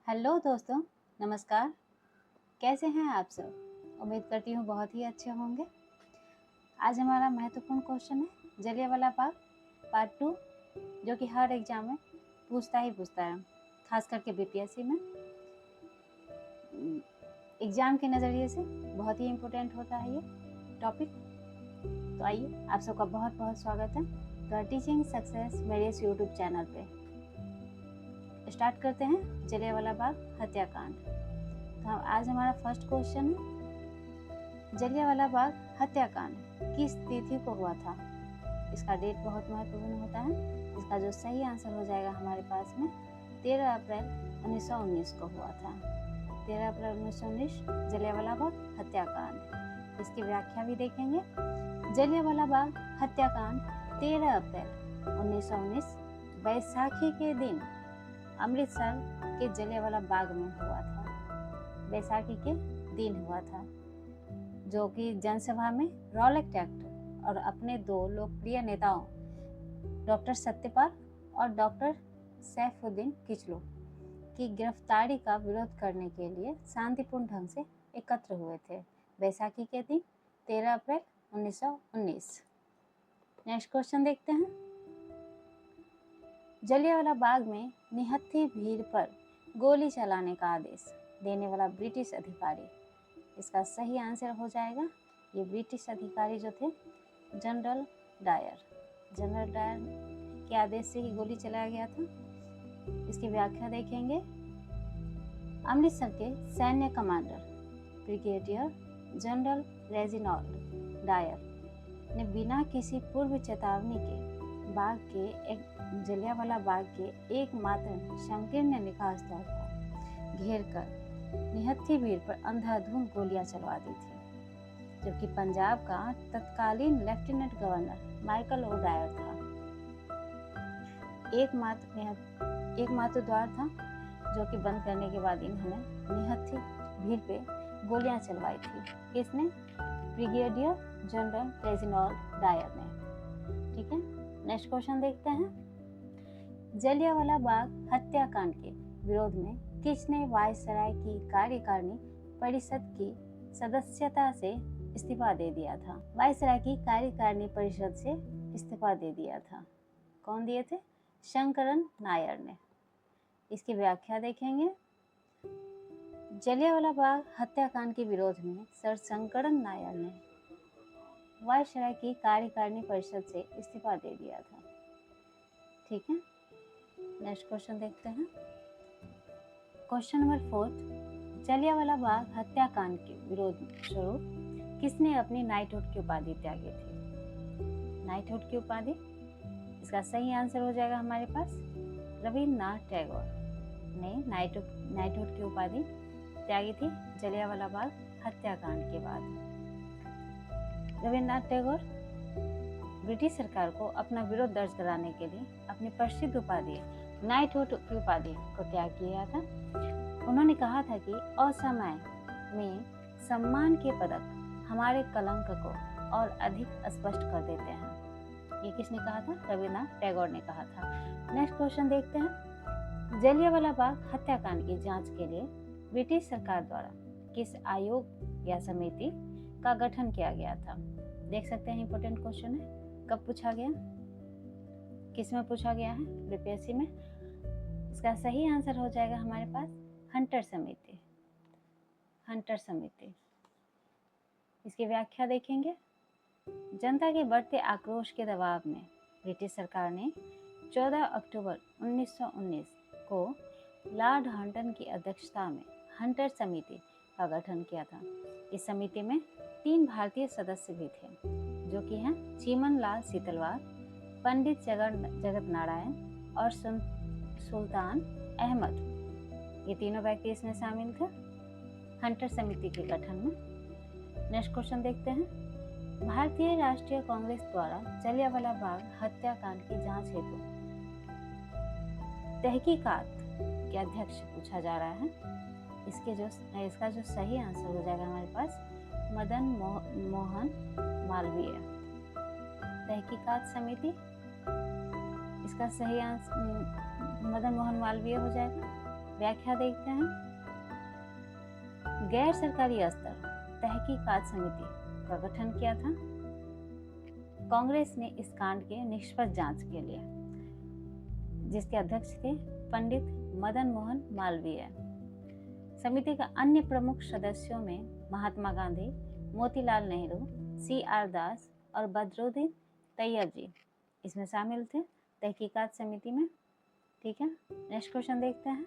Hello दोस्तों, नमस्कार। कैसे हैं आप सब? उम्मीद करती हूँ बहुत ही अच्छे होंगे। आज हमारा महत्वपूर्ण क्वेश्चन है जलियांवाला बाग पार्ट 2, जो कि हर एग्जाम में पूछता है, खास करके बीपीएससी में। एग्जाम के नज़रिए से बहुत ही इम्पोर्टेंट होता है ये टॉपिक। तो आइए, आप सबका बहुत बहुत स्वागत है द टीचिंग सक्सेस मेरे इस यूट्यूब चैनल पे। स्टार्ट करते हैं जलियांवाला बाग हत्याकांड। तो आज हमारा फर्स्ट क्वेश्चन है, जलियांवाला बाग हत्याकांड किस तिथि को हुआ था? इसका डेट बहुत महत्वपूर्ण होता है। इसका जो सही आंसर हो जाएगा हमारे पास में 13 अप्रैल 1919 को हुआ था। 13 अप्रैल 1919 जलियांवाला बाग हत्याकांड। इसकी व्याख्या भी देखेंगे। जलियांवाला बाग हत्याकांड 13 अप्रैल 1919 बैसाखी के दिन अमृतसर के जलियांवाला बाग में हुआ था। बैसाखी के दिन हुआ था, जो कि जनसभा में रॉलेट एक्ट और अपने दो लोकप्रिय नेताओं डॉक्टर सत्यपाल और डॉक्टर सैफुद्दीन किचलू की गिरफ्तारी का विरोध करने के लिए शांतिपूर्ण ढंग से एकत्र हुए थे। बैसाखी के दिन 13 अप्रैल 1919। नेक्स्ट क्वेश्चन देखते हैं। जलियांवाला बाग में निहत्थी भीड़ पर गोली चलाने का आदेश देने वाला ब्रिटिश अधिकारी। इसका सही आंसर हो जाएगा, ये ब्रिटिश अधिकारी जो थे जनरल डायर। जनरल डायर के आदेश से ही गोली चलाया गया था। इसकी व्याख्या देखेंगे। अमृतसर के सैन्य commander brigadier general Reginald Dyer ने बिना किसी पूर्व चेतावनी के जलियांवाला बाग के एकमात्र संकीर्ण निकास द्वार को घेर कर निहत्थी भीड़ पर अंधाधुंध गोलियां चलवा दी थी, जबकि पंजाब का तत्कालीन lieutenant governor Michael O'Dwyer था। एकमात्र द्वार था जो कि बंद करने के बाद इन्होंने निहत्थी भीड़ पे गोलियां चलवाई थी। किसने? ब्रिगेडियर जनरल रेजिनाल्ड डायर ने। ठीक है, नेक्स्ट क्वेश्चन देखते हैं। जलियांवाला बाग हत्याकांड के विरोध में किसने वायसराय की कार्यकारिणी परिषद की सदस्यता से इस्तीफा दे दिया था? वायसराय की कार्यकारिणी परिषद से इस्तीफा दे दिया था। कौन दिए थे? शंकरन नायर ने। इसकी व्याख्या देखेंगे। जलियांवाला बाग हत्याकांड के विरोध में सर शंकरन नायर ने वायसराय की कार्यकारिणी परिषद से इस्तीफा दे दिया था। ठीक है, नेक्स्ट क्वेश्चन देखते हैं। क्वेश्चन नंबर 4, जलियांवाला बाग हत्याकांड के विरोध स्वरूप किसने अपनी नाइटहुड की उपाधि त्यागी थी? नाइटहुड की उपाधि, इसका सही आंसर हो जाएगा हमारे पास रविन्द्रनाथ टैगोर ने नाइटहुड की उपाधि त्यागी थी जलियांवाला बाग हत्याकांड के बाद। रविन्द्रनाथ टैगोर ब्रिटिश सरकार को अपना विरोध दर्ज कराने के लिए अपनी प्रसिद्ध उपाधि नाइटहुड की उपाधि को त्याग किया था। उन्होंने कहा था कि असमय में सम्मान के पदक हमारे कलंक को और अधिक स्पष्ट कर देते हैं। ये किसने कहा था? रविन्द्रनाथ टैगोर ने कहा था। नेक्स्ट क्वेश्चन देखते हैं। जलियांवाला बाग हत्याकांड की जांच के लिए ब्रिटिश सरकार द्वारा किस आयोग या समिति का गठन किया गया था? देख सकते हैं, इंपॉर्टेंट क्वेश्चन है। कब पूछा गया, किस में पूछा गया है? बीपीएससी में। इसका सही आंसर हो जाएगा हमारे पास हंटर समिति। हंटर समिति। इसकी व्याख्या देखेंगे। जनता के बढ़ते आक्रोश के दबाव में ब्रिटिश सरकार ने 14 अक्टूबर 1919 को लॉर्ड हंटन की अध्यक्षता में हंटर समिति का गठन किया था। इस समिति में 3 भारतीय सदस्य भी थे, जो कि हैं चीमन लाल सीतलवार, पंडित जगत नारायण और सुल्तान अहमद। ये तीनों व्यक्ति इसमें शामिल थे हंटर समिति के गठन में। नेक्स्ट क्वेश्चन देखते हैं। भारतीय राष्ट्रीय कांग्रेस द्वारा जलियांवाला बाग हत्याकांड की जांच हेतु तहकीकात के अध्यक्ष पूछा जा रहा है। इसका जो सही आंसर हो जाएगा हमारे पास मदन मोहन मालवीय। तहकीकात समिति, इसका सही आंसर मदन मोहन मालवीय हो जाएगा। व्याख्या देखते हैं। गैर सरकारी स्तर तहकीकात समिति का गठन किया था कांग्रेस ने इस कांड के निष्पक्ष जांच के लिए, जिसके अध्यक्ष थे पंडित मदन मोहन मालवीय। समिति का अन्य प्रमुख सदस्यों में महात्मा गांधी, मोतीलाल नेहरू, CR दास और बदरुद्दीन तैयब जी इसमें शामिल थे तहकीकात समिति में। ठीक है, नेक्स्ट क्वेश्चन देखते हैं।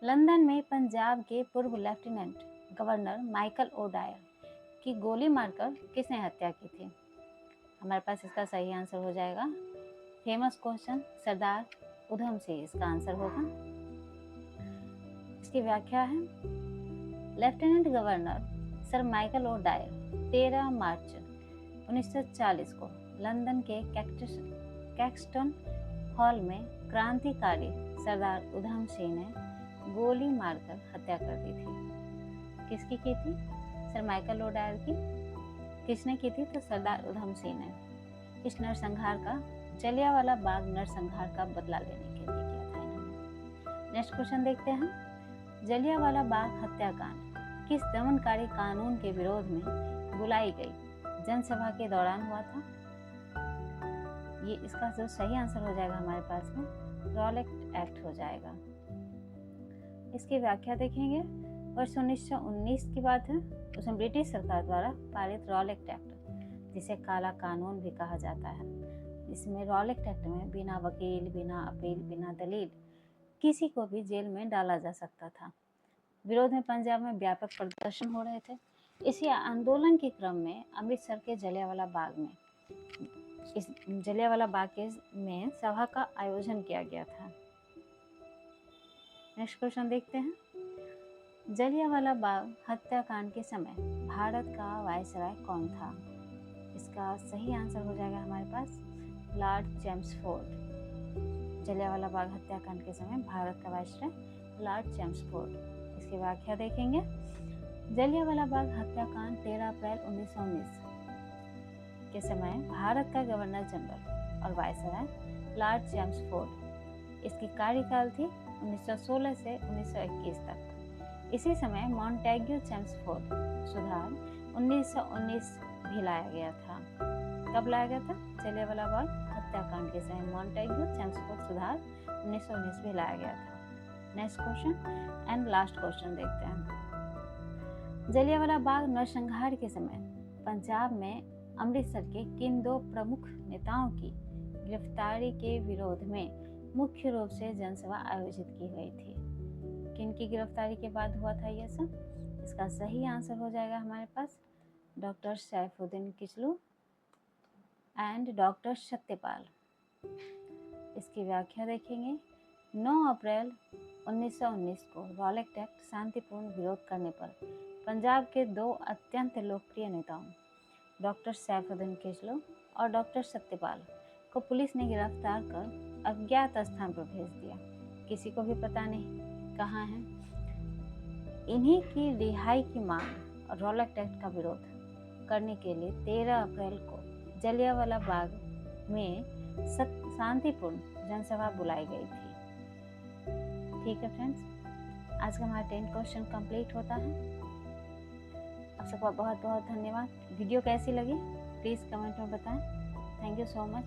लंदन में पंजाब के पूर्व लेफ्टिनेंट गवर्नर माइकल ओडायर की गोली मारकर किसने हत्या की थी? हमारे पास इसका सही आंसर हो जाएगा फेमस क्वेश्चन सरदार उधम सिंह इसका आंसर होगा। इसकी व्याख्या है lieutenant governor sir Michael O'Dwyer 13 मार्च 1940 को लंदन के कैक्सटन हॉल में क्रांतिकारी सरदार उधम सिंह ने गोली मारकर हत्या कर दी थी। किसकी की थी? सर माइकल ओडायर की। किसने की थी? तो सरदार उधम सिंह ने इस नरसंहार का, जलियांवाला बाग नरसंहार का बदला लेने के लिए किया था इन्होंने। नेक्स्ट क्वेश्चन देखते हैं। जलियांवाला बाग हत्याकांड किस दमनकारी कानून के विरोध में बुलाई गई जनसभा के दौरान हुआ था? ये इसका जो सही आंसर हो जाएगा हमारे पास में रॉलेट एक्ट हो जाएगा। इसकी व्याख्या देखेंगे। वर्ष 1919 की बात है, उसमें ब्रिटिश सरकार द्वारा पारित रॉलेट एक्ट, जिसे काला कानून भी कहा जाता है। इसमें रॉलेट एक्ट में बिना वकील, बिना अपील, बिना दलील किसी को भी जेल में डाला जा सकता था। विरोध में पंजाब में व्यापक प्रदर्शन हो रहे थे। इसी आंदोलन के क्रम में अमृतसर के जलियांवाला बाग में में सभा का आयोजन किया गया था। नेक्स्ट क्वेश्चन देखते हैं। जलियांवाला बाग हत्याकांड के समय भारत का वायसराय कौन था? इसका सही आंसर हो जाएगा हमारे पास लॉर्ड चेम्सफोर्ड। जलियांवाला बाग हत्याकांड के समय भारत का वायसराय लॉर्ड चेम्सफोर्ड। इसकी व्याख्या देखेंगे। जलियांवाला बाग हत्याकांड 13 अप्रैल 1919 के समय भारत का गवर्नर जनरल और वायसराय लॉर्ड चेम्सफोर्ड, इसकी कार्यकाल थी 1916 से 1921 तक। इसी समय मॉन्टेग्यू चेम्सफोर्ड सुधार 1919 भी लाया गया था। कब लाया गया था? जलियांवाला बाग हत्याकांड के समय मॉन्टेग्यू चेम्सफोर्ड सुधार 1919 भी लाया गया था। Next question and last question देखते हैं। जलियांवाला बाग नरसंहार के समय पंजाब में अमृतसर के किन दो प्रमुख नेताओं की गिरफ्तारी के विरोध में मुख्य रूप से जनसभा आयोजित की गई थी? किन की गिरफ्तारी के बाद हुआ था यह सब? इसका सही आंसर हो जाएगा हमारे पास doctor Saifuddin Kitchlew and doctor Satyapal. इसकी व्याख्या देखेंगे। 9 अप्रैल 1919 को रॉलेट एक्ट शांतिपूर्ण विरोध करने पर पंजाब के दो अत्यंत लोकप्रिय नेताओं डॉक्टर सैफुद्दीन किचलू और डॉक्टर सत्यपाल को पुलिस ने गिरफ्तार कर अज्ञात स्थान पर भेज दिया। किसी को भी पता नहीं कहाँ है। इन्हीं की रिहाई की मांग और रॉलेट एक्ट का विरोध करने के लिए 13 अप्रैल को जलियांवाला बाग में शांतिपूर्ण जनसभा बुलाई गई थी। ठीक है फ्रेंड्स, आज का हमारा 10 क्वेश्चन कंप्लीट होता है। आप सबका बहुत बहुत धन्यवाद। वीडियो कैसी लगी प्लीज़ कमेंट में बताएं। Thank you so much.